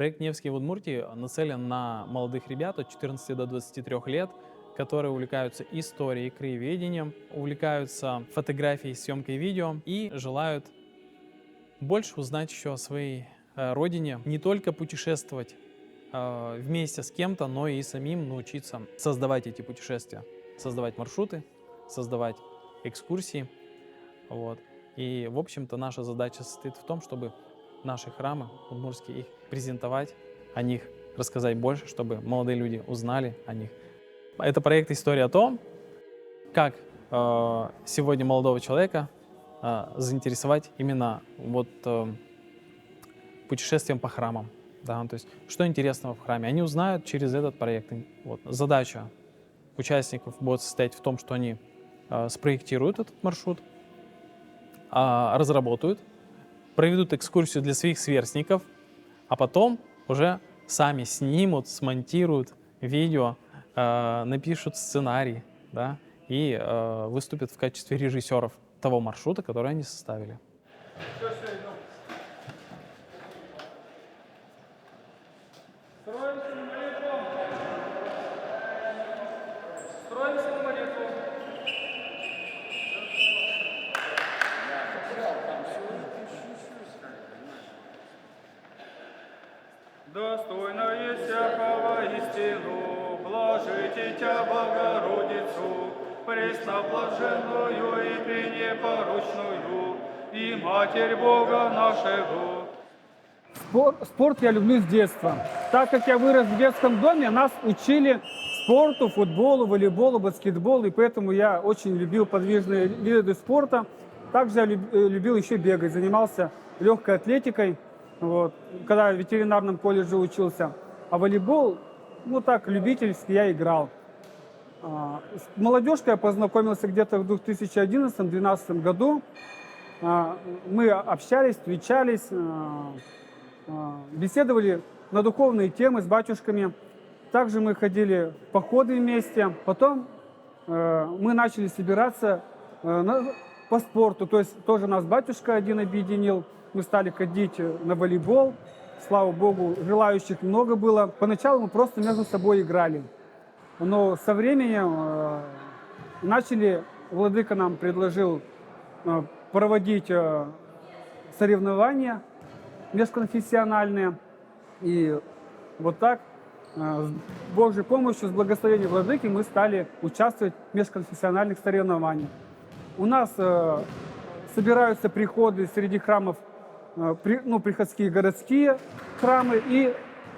Проект «Невский» в Удмуртии нацелен на молодых ребят от 14 до 23 лет, которые увлекаются историей, краеведением, увлекаются фотографией, съемкой видео и желают больше узнать еще о своей родине, не только путешествовать вместе с кем-то, но и самим научиться создавать эти путешествия, создавать маршруты, создавать экскурсии. Вот. И, в общем-то, наша задача состоит в том, чтобы наши храмы удмуртские, их презентовать, о них рассказать больше, чтобы молодые люди узнали о них. Это проект «История о том», как сегодня молодого человека заинтересовать именно путешествием по храмам. Да? То есть, что интересного в храме, они узнают через этот проект. Вот. Задача участников будет состоять в том, что они спроектируют этот маршрут, разработают, проведут экскурсию для своих сверстников, а потом уже сами снимут, смонтируют видео, напишут сценарий, да, и выступят в качестве режиссеров того маршрута, который они составили. Достойная всякого истину, блажите Тя, Богородицу, пресноблаженную и пренепорочную, и Матерь Бога нашего. Спорт я люблю с детства. Так как я вырос в детском доме, нас учили спорту, футболу, волейболу, баскетболу, и поэтому я очень любил подвижные виды спорта. Также я любил еще бегать, занимался легкой атлетикой, вот, когда в ветеринарном колледже учился. А волейбол, так, любительски я играл. С молодежкой я познакомился где-то в 2011-2012 году. Мы общались, встречались, беседовали на духовные темы с батюшками. Также мы ходили в походы вместе. Потом мы начали собираться по спорту. То есть тоже нас батюшка один объединил. Мы стали ходить на волейбол. Слава Богу, желающих много было. Поначалу мы просто между собой играли. Но со временем владыка нам предложил проводить соревнования межконфессиональные. И вот так, с Божьей помощью, с благословением владыки, мы стали участвовать в межконфессиональных соревнованиях. У нас собираются приходы среди храмов, приходские городские храмы и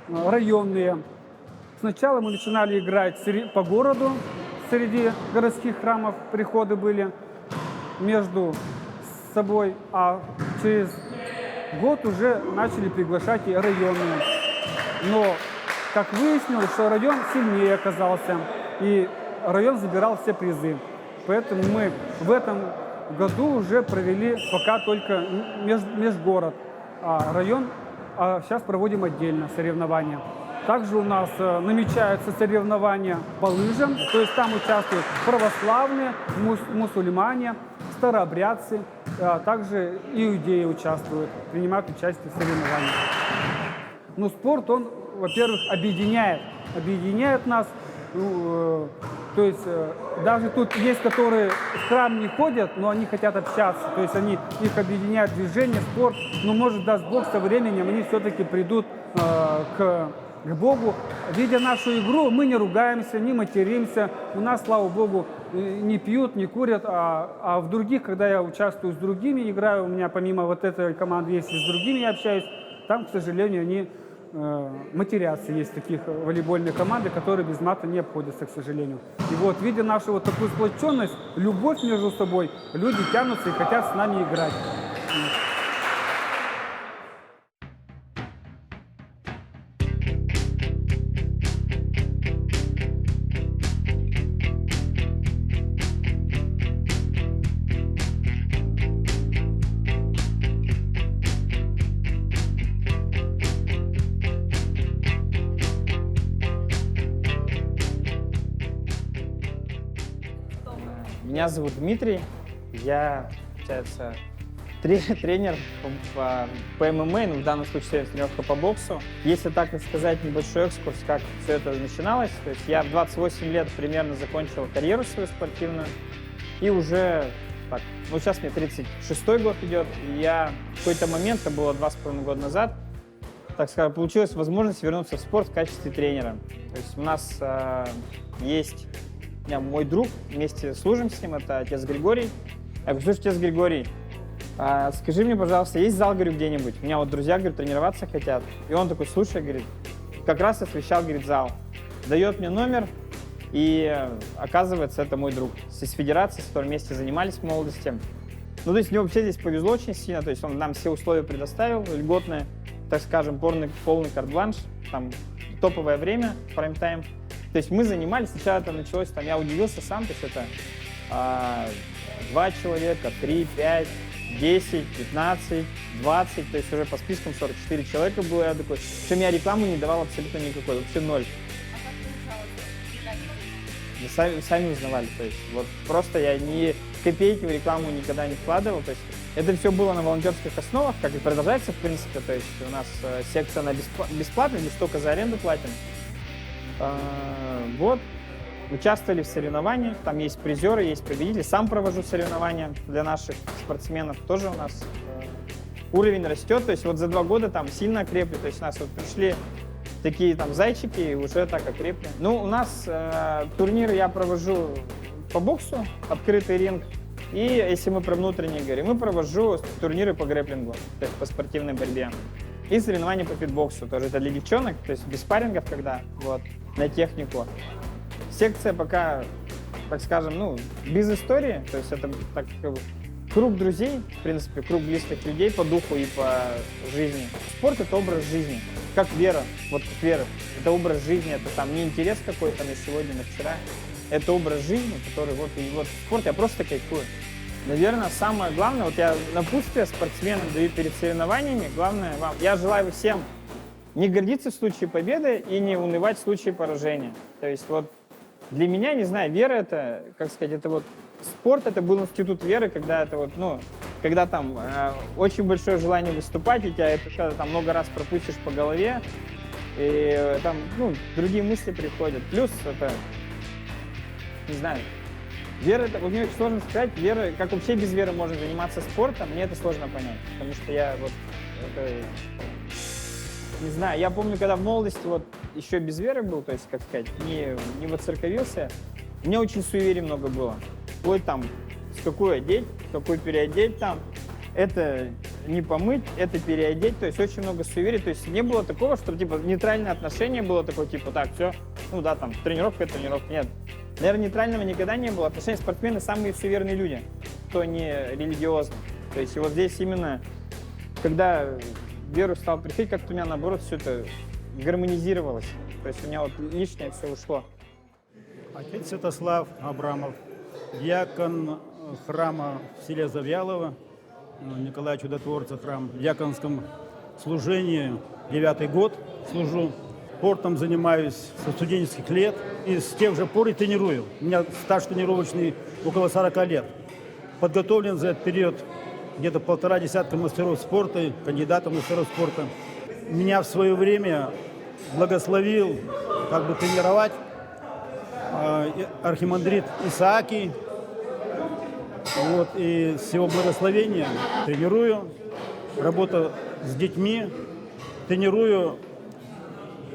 районные. Сначала мы начинали играть по городу, среди городских храмов приходы были между собой, а через год уже начали приглашать и районные. Но, как выяснилось, что район сильнее оказался, и район забирал все призы. Поэтому мы в этом году уже провели пока только межгород, а сейчас проводим отдельно соревнования. Также у нас намечаются соревнования по лыжам, то есть там участвуют православные, мусульмане, старообрядцы, а также иудеи участвуют, принимают участие в соревнованиях. Но спорт, он, во-первых, объединяет нас. То есть даже тут есть, которые в храм не ходят, но они хотят общаться. То есть их объединяет движение, спорт. Но, может, даст Бог, со временем они все-таки придут к Богу. Видя нашу игру, мы не ругаемся, не материмся. У нас, слава Богу, не пьют, не курят. А в других, когда я участвую с другими, играю, у меня помимо вот этой команды есть и с другими я общаюсь, там, к сожалению, они матерятся. Есть таких волейбольные команды, которые без мата не обходятся, к сожалению. И вот, видя нашу вот такую сплоченность, любовь между собой, люди тянутся и хотят с нами играть. Меня зовут Дмитрий, я, получается, тренер по ММА, ну, в данном случае тренировка по боксу. Если так сказать, небольшой экскурс, как все это начиналось. То есть я в 28 лет примерно закончил карьеру свою спортивную. И уже, так, ну сейчас мне 36-й год идет, и я в какой-то момент, это было 2,5 года назад, так скажем, получилась возможность вернуться в спорт в качестве тренера. То есть у нас есть мой друг, вместе служим с ним, это отец Григорий. Я говорю, слушай, отец Григорий, скажи мне, пожалуйста, есть зал, говорю, где-нибудь? У меня вот друзья, говорю, тренироваться хотят. И он такой, слушай, говорит, как раз освещал, говорит, зал. Дает мне номер, и оказывается, это мой друг из федерации, с которым вместе занимались в молодости. Ну, то есть мне вообще здесь повезло очень сильно, то есть он нам все условия предоставил, льготные, так скажем, полный карт-бланш, там топовое время, прайм-тайм. То есть мы занимались, сначала это началось, там я удивился сам, то есть это 2 человека, 3, 5, 10, 15, 20, то есть уже по спискам 44 человека было, я такой, причем я рекламу не давал абсолютно никакой, вообще ноль. Сами узнавали, то есть вот просто я ни копейки в рекламу никогда не вкладывал, то есть это все было на волонтерских основах, как и продолжается в принципе, то есть у нас секция она бесплатная, лишь только за аренду платим. Вот, участвовали в соревнованиях, там есть призеры, есть победители, сам провожу соревнования для наших спортсменов, тоже у нас уровень растет, то есть вот за 2 года там сильно окрепли, то есть у нас вот пришли такие там зайчики и уже так окрепли. Ну, у нас турниры я провожу по боксу, открытый ринг, и если мы про внутренние говорим, мы провожу турниры по грэпплингу, то есть по спортивной борьбе. И соревнования по фитбоксу, тоже это для девчонок, то есть без спаррингов, когда вот, на технику. Секция пока, так скажем, ну, без истории, то есть это так, круг друзей, в принципе, круг близких людей по духу и по жизни. Спорт — это образ жизни, как вера, вот как вера. Это образ жизни, это там не интерес какой-то на сегодня, на вчера. Это образ жизни, который вот, и вот спорт я просто кайфую. Наверное, самое главное, вот я напутствие спортсменам даю перед соревнованиями, главное вам, я желаю всем не гордиться в случае победы и не унывать в случае поражения. То есть вот для меня, не знаю, вера это, как сказать, это вот спорт, это был институт веры, когда это вот, ну, когда там очень большое желание выступать, и тебя это когда там много раз пропустишь по голове, и там, ну, другие мысли приходят. Плюс это, не знаю, вера, это, вот мне очень сложно сказать, вера, как вообще без веры можно заниматься спортом, мне это сложно понять, потому что я вот, это, не знаю, я помню, когда в молодости вот еще без веры был, то есть, как сказать, не воцерковился, у меня очень суеверий много было. Вот там, с какой одеть, какой переодеть там, это не помыть, это переодеть, то есть очень много суеверий, то есть не было такого, что типа нейтральное отношение было такое, типа так, все, ну да, там, тренировка, нет. Наверное, нейтрального никогда не было. Отношения спортсмены самые суеверные люди, кто не религиозный. То есть и вот здесь именно, когда веру стал приходить, как-то у меня наоборот все это гармонизировалось. То есть у меня вот лишнее все ушло. Отец Святослав Абрамов, диакон храма в селе Завьялово, Николая Чудотворца храм, в диаконском служении 9-й год служу. Спортом занимаюсь со студенческих лет и с тех же пор и тренирую. У меня стаж тренировочный около 40 лет. Подготовлен за этот период где-то 1,5 десятка мастеров спорта, кандидатов в мастеров спорта. Меня в свое время благословил как бы тренировать архимандрит Исаакий. Вот, и с его благословения тренирую, работа с детьми, тренирую.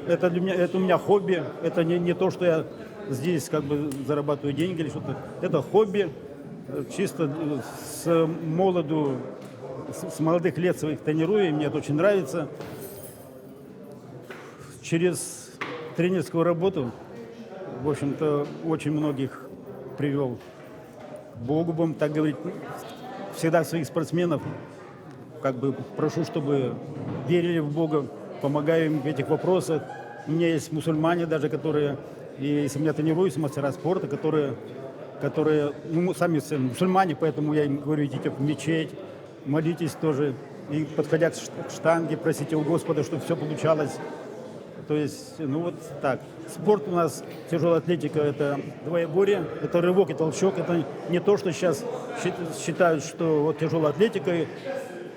Это у меня хобби, это не то, что я здесь как бы зарабатываю деньги или что-то. Это хобби, чисто с молодых лет своих тренирую, и мне это очень нравится. Через тренерскую работу, в общем-то, очень многих привел к Богу, будем так говорить. Всегда своих спортсменов как бы прошу, чтобы верили в Бога, помогаю им в этих вопросах. У меня есть мусульмане даже, которые, и если меня тренируют, мастера спорта, которые ну, сами мусульмане, поэтому я им говорю, идите в мечеть, молитесь тоже, и подходя к штанге, просите у Господа, чтобы все получалось. То есть, ну вот так. Спорт у нас, тяжелая атлетика, это двоеборье, это рывок и толчок. Это не то, что сейчас считают, что вот тяжелая атлетика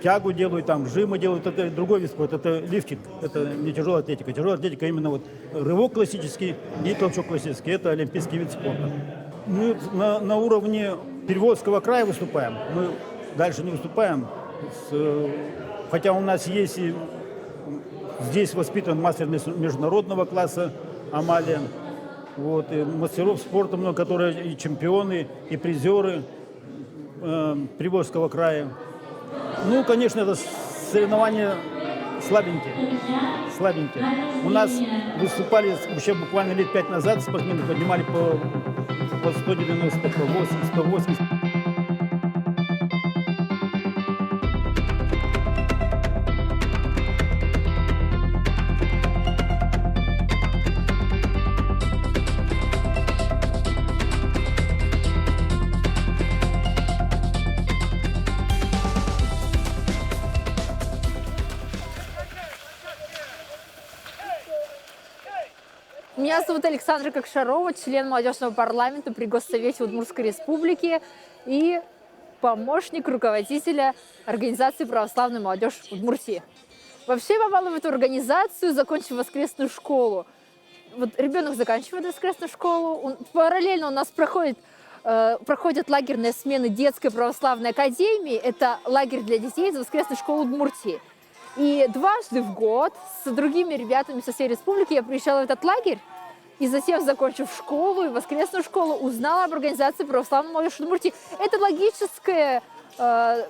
тягу делают, там жимы делают, это другой вид спорта, это лифтинг, это не тяжелая атлетика. Тяжелая атлетика именно вот рывок классический и толчок классический, это олимпийский вид спорта. Мы на уровне Приволжского края выступаем, мы дальше не выступаем, хотя у нас есть и здесь воспитан мастер международного класса Амалия, вот, и мастеров спорта много, которые и чемпионы, и призеры Приволжского края. Ну, конечно, это соревнования слабенькие. У нас выступали еще буквально лет 5 назад, спортсмены поднимали по 190, по 80, 180. Меня зовут Александра Кокшарова, член молодежного парламента при Госсовете Удмуртской Республики и помощник руководителя организации «Православная молодежь Удмуртии». Вообще попала в эту организацию, закончив воскресную школу. Вот ребенок заканчивает воскресную школу, параллельно у нас проходят лагерные смены детской православной академии. Это лагерь для детей из воскресной школы Удмуртии. И дважды в год с другими ребятами со всей республики я приезжала в этот лагерь. И затем, закончив школу и воскресную школу, узнала об организации «Православной молодежи Удмуртии». Это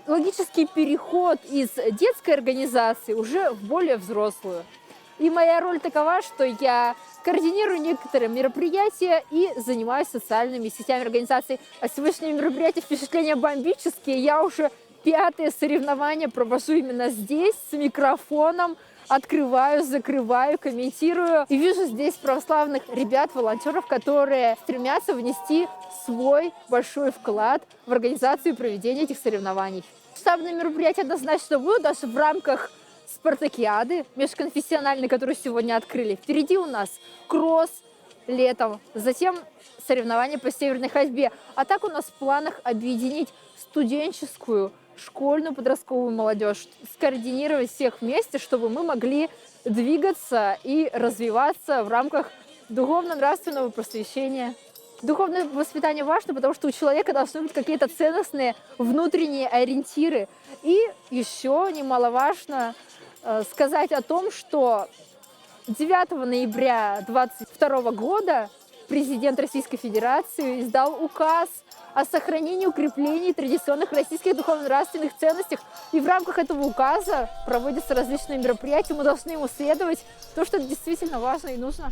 логический переход из детской организации уже в более взрослую. И моя роль такова, что я координирую некоторые мероприятия и занимаюсь социальными сетями организации. А сегодняшнее мероприятие впечатления бомбические. Я уже 5-е соревнования провожу именно здесь, с микрофоном. Открываю, закрываю, комментирую. И вижу здесь православных ребят, волонтеров, которые стремятся внести свой большой вклад в организацию и проведение этих соревнований. Масштабные мероприятия однозначно будут, даже в рамках спартакиады межконфессиональной, которую сегодня открыли. Впереди у нас кросс летом, затем соревнования по северной ходьбе. А так у нас в планах объединить студенческую, школьную, подростковую молодежь, скоординировать всех вместе, чтобы мы могли двигаться и развиваться в рамках духовно-нравственного просвещения. Духовное воспитание важно, потому что у человека должны быть какие-то ценностные внутренние ориентиры. И еще немаловажно сказать о том, что 9 ноября 2022 года президент Российской Федерации издал указ о сохранении и укреплении традиционных российских духовно-нравственных ценностей. И в рамках этого указа проводятся различные мероприятия. Мы должны ему следовать, потому что это действительно важно и нужно.